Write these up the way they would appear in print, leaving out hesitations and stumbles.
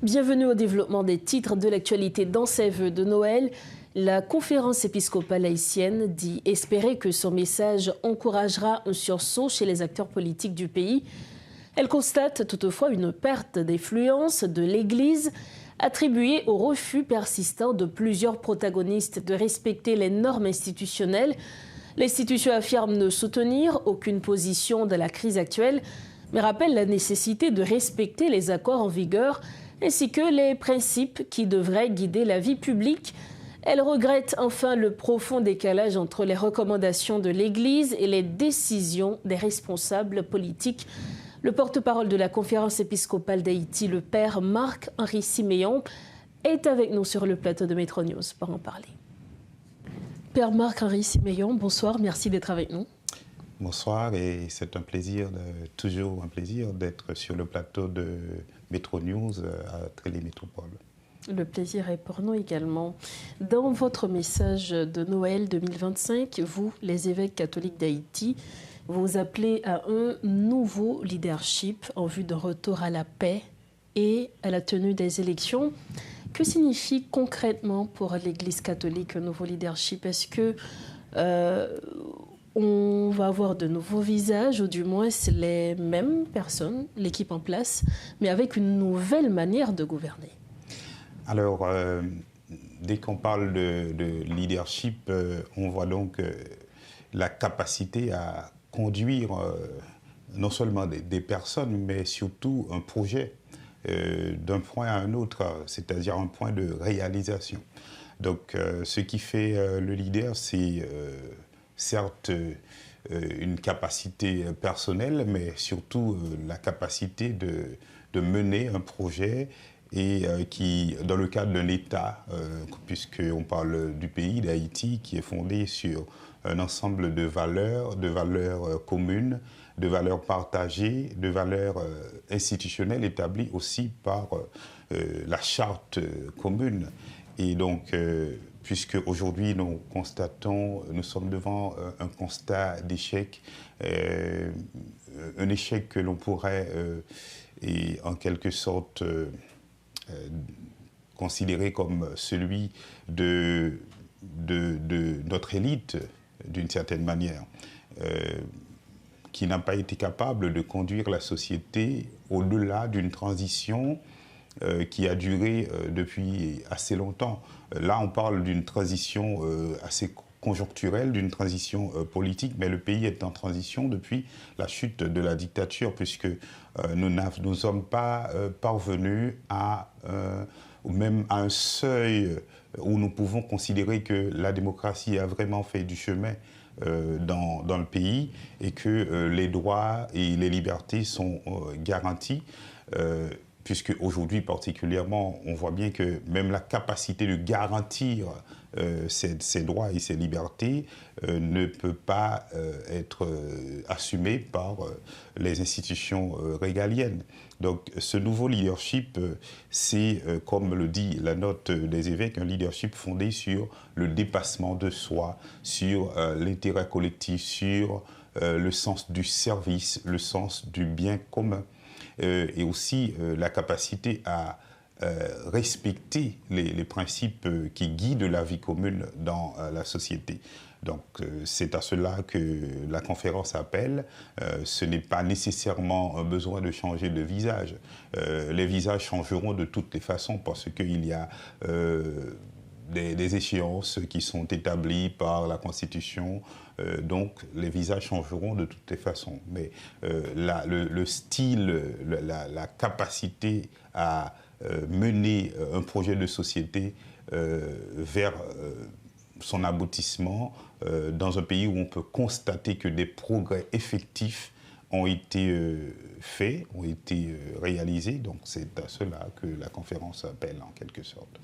Bienvenue au développement des titres de l'actualité dans ses vœux de Noël. La conférence épiscopale haïtienne dit espérer que son message encouragera un sursaut chez les acteurs politiques du pays. Elle constate toutefois une perte d'influence de l'Église attribuée au refus persistant de plusieurs protagonistes de respecter les normes institutionnelles. L'institution affirme ne soutenir aucune position de la crise actuelle, mais rappelle la nécessité de respecter les accords en vigueur ainsi que les principes qui devraient guider la vie publique. Elle regrette enfin le profond décalage entre les recommandations de l'Église et les décisions des responsables politiques. Le porte-parole de la conférence épiscopale d'Haïti, le père Marc-Henri Siméon, est avec nous sur le plateau de Métro News pour en parler. Père Marc-Henri Siméon, bonsoir, merci d'être avec nous. Bonsoir, et c'est un plaisir, toujours un plaisir d'être sur le plateau de Métro News à Télémétropole. Le plaisir est pour nous également. Dans votre message de Noël 2025, vous, les évêques catholiques d'Haïti, vous appelez à un nouveau leadership en vue d'un retour à la paix et à la tenue des élections. Que signifie concrètement pour l'Église catholique un nouveau leadership? Est-ce que on va avoir de nouveaux visages, ou du moins les mêmes personnes, l'équipe en place, mais avec une nouvelle manière de gouverner? Alors, dès qu'on parle de leadership, on voit donc la capacité à conduire non seulement des personnes, mais surtout un projet d'un point à un autre, c'est-à-dire un point de réalisation. Donc, ce qui fait le leader, c'est certes une capacité personnelle, mais surtout la capacité de mener un projet et qui, dans le cadre d'un État, puisqu'on parle du pays d'Haïti, qui est fondé sur un ensemble de valeurs communes, de valeurs partagées, de valeurs institutionnelles établies aussi par la charte commune. Et donc, puisque aujourd'hui nous sommes devant un constat d'échec, un échec que l'on pourrait et en quelque sorte considérer comme celui de notre élite, d'une certaine manière, qui n'a pas été capable de conduire la société au-delà d'une transition qui a duré depuis assez longtemps. Là, on parle d'une transition assez conjoncturelle, d'une transition politique, mais le pays est en transition depuis la chute de la dictature, puisque nous ne sommes pas parvenus même à un seuil où nous pouvons considérer que la démocratie a vraiment fait du chemin dans le pays et que les droits et les libertés sont garantis. Puisque aujourd'hui particulièrement, on voit bien que même la capacité de garantir ces droits et ces libertés ne peut pas être assumée par les institutions régaliennes. Donc ce nouveau leadership, c'est, comme le dit la note des évêques, un leadership fondé sur le dépassement de soi, sur l'intérêt collectif, sur le sens du service, le sens du bien commun. Et aussi la capacité à respecter les principes qui guident la vie commune dans la société. Donc c'est à cela que la conférence appelle. Ce n'est pas nécessairement un besoin de changer de visage. Les visages changeront de toutes les façons parce qu'il y a des échéances qui sont établies par la Constitution, donc les visages changeront de toutes les façons. Mais le style, la capacité à mener un projet de société vers son aboutissement dans un pays où on peut constater que des progrès effectifs ont été faits, ont été réalisés. Donc c'est à cela que la conférence appelle en quelque sorte.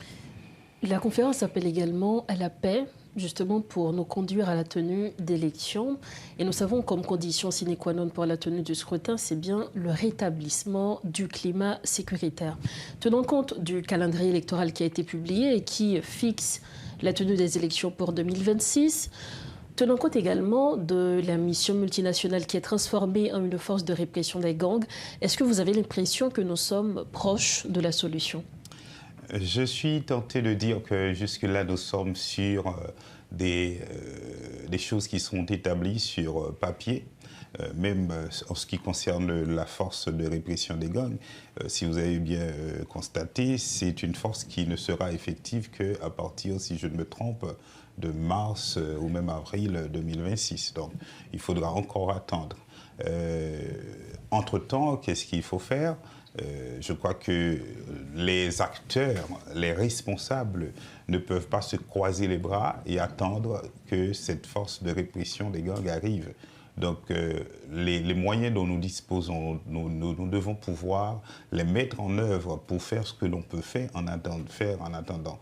La conférence appelle également à la paix, justement pour nous conduire à la tenue d'élections. Et nous savons comme condition sine qua non pour la tenue du scrutin, c'est bien le rétablissement du climat sécuritaire. Tenant compte du calendrier électoral qui a été publié et qui fixe la tenue des élections pour 2026, Tenant compte également de la mission multinationale qui est transformée en une force de répression des gangs, est-ce que vous avez l'impression que nous sommes proches de la solution? Je suis tenté de dire que jusque-là, nous sommes sur des choses qui sont établies sur papier. Même en ce qui concerne la force de répression des gangs, si vous avez bien constaté, c'est une force qui ne sera effective qu'à partir, si je ne me trompe, de mars ou même avril 2026. Donc, il faudra encore attendre. Entre-temps, qu'est-ce qu'il faut faire? Je crois que les acteurs, les responsables ne peuvent pas se croiser les bras et attendre que cette force de répression des gangs arrive. Donc, les moyens dont nous disposons, nous devons pouvoir les mettre en œuvre pour faire ce que l'on peut faire en attendant.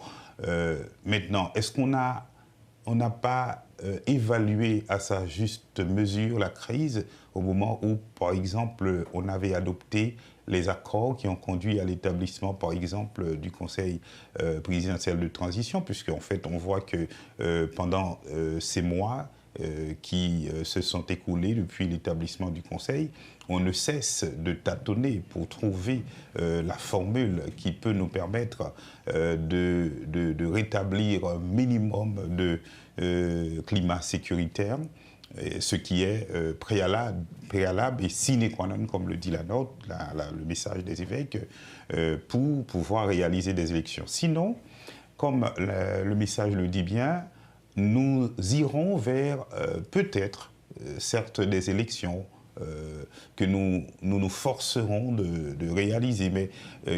Maintenant, est-ce qu'on n'a pas évalué à sa juste mesure la crise au moment où, par exemple, on avait adopté les accords qui ont conduit à l'établissement, par exemple, du Conseil présidentiel de transition, puisqu'en fait, on voit que pendant ces mois qui se sont écoulés depuis l'établissement du Conseil, on ne cesse de tâtonner pour trouver la formule qui peut nous permettre de rétablir un minimum de climat sécuritaire, ce qui est préalable et sine qua non, comme le dit la note, le message des évêques, pour pouvoir réaliser des élections. Sinon, comme le message le dit bien, nous irons vers peut-être, certes, des élections que nous forcerons de réaliser, mais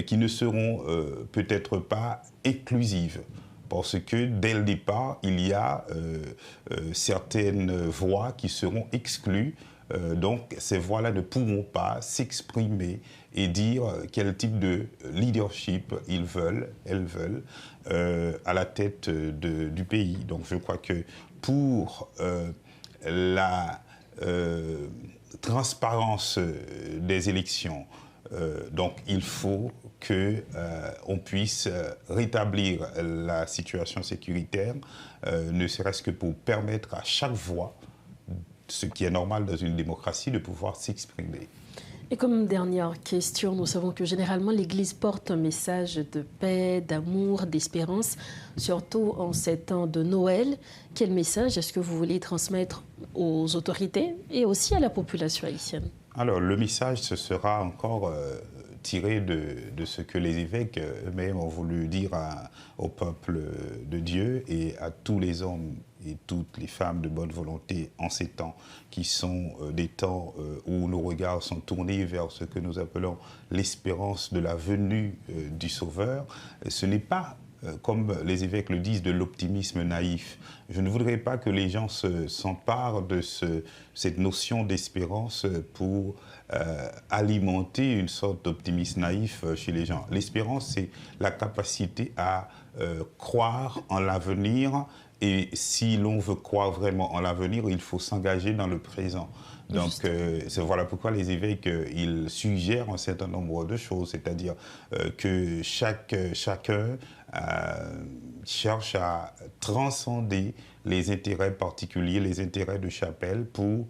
qui ne seront peut-être pas inclusives. Parce que dès le départ, il y a certaines voix qui seront exclues. Donc ces voix-là ne pourront pas s'exprimer et dire quel type de leadership elles veulent à la tête du pays. Donc je crois que pour la transparence des élections, donc il faut qu'on puisse rétablir la situation sécuritaire, ne serait-ce que pour permettre à chaque voix, ce qui est normal dans une démocratie, de pouvoir s'exprimer. Et comme dernière question, nous savons que généralement l'Église porte un message de paix, d'amour, d'espérance, surtout en ces temps de Noël. Quel message est-ce que vous voulez transmettre aux autorités et aussi à la population haïtienne? Alors, le message, ce sera encore tiré de ce que les évêques eux-mêmes ont voulu dire au peuple de Dieu et à tous les hommes et toutes les femmes de bonne volonté en ces temps qui sont des temps où nos regards sont tournés vers ce que nous appelons l'espérance de la venue du Sauveur. Ce n'est pas, comme les évêques le disent, de l'optimisme naïf. Je ne voudrais pas que les gens s'emparent de cette notion d'espérance pour alimenter une sorte d'optimisme naïf chez les gens. L'espérance, c'est la capacité à croire en l'avenir. Et si l'on veut croire vraiment en l'avenir, il faut s'engager dans le présent. Donc, voilà pourquoi les évêques, ils suggèrent un certain nombre de choses, c'est-à-dire que chacun cherche à transcender les intérêts particuliers, les intérêts de chapelle pour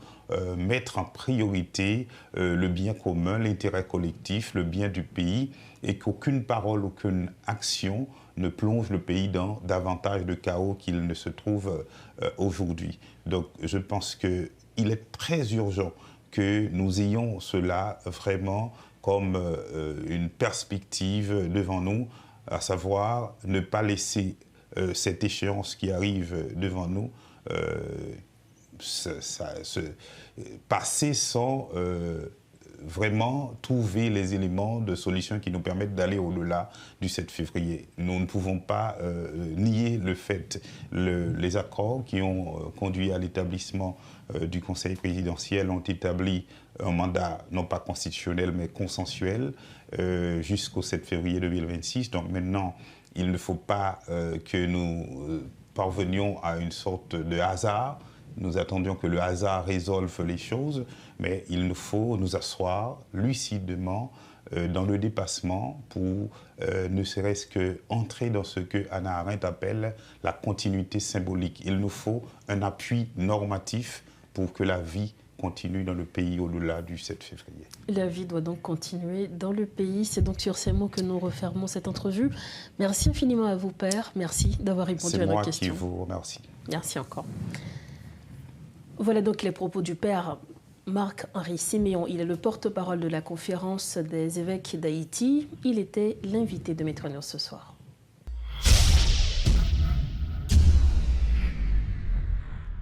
mettre en priorité le bien commun, l'intérêt collectif, le bien du pays, et qu'aucune parole, aucune action ne plonge le pays dans davantage de chaos qu'il ne se trouve aujourd'hui. Donc je pense qu'il est très urgent que nous ayons cela vraiment comme une perspective devant nous, à savoir ne pas laisser cette échéance qui arrive devant nous passer sans vraiment trouver les éléments de solution qui nous permettent d'aller au-delà du 7 février. Nous ne pouvons pas nier le fait, les accords qui ont conduit à l'établissement du Conseil présidentiel ont établi un mandat non pas constitutionnel mais consensuel jusqu'au 7 février 2026. Donc maintenant, il ne faut pas que nous parvenions à une sorte de hasard Nous attendions que le hasard résolve les choses, mais il nous faut nous asseoir lucidement dans le dépassement pour ne serait-ce qu'entrer dans ce que Hannah Arendt appelle la continuité symbolique. Il nous faut un appui normatif pour que la vie continue dans le pays au-delà du 7 février. La vie doit donc continuer dans le pays. C'est donc sur ces mots que nous refermons cette entrevue. Merci infiniment à vous, Père. Merci d'avoir répondu à nos questions. C'est moi qui vous remercie. Merci encore. Voilà donc les propos du Père Marc-Henri Siméon. Il est le porte-parole de la conférence des évêques d'Haïti. Il était l'invité de Métro News ce soir.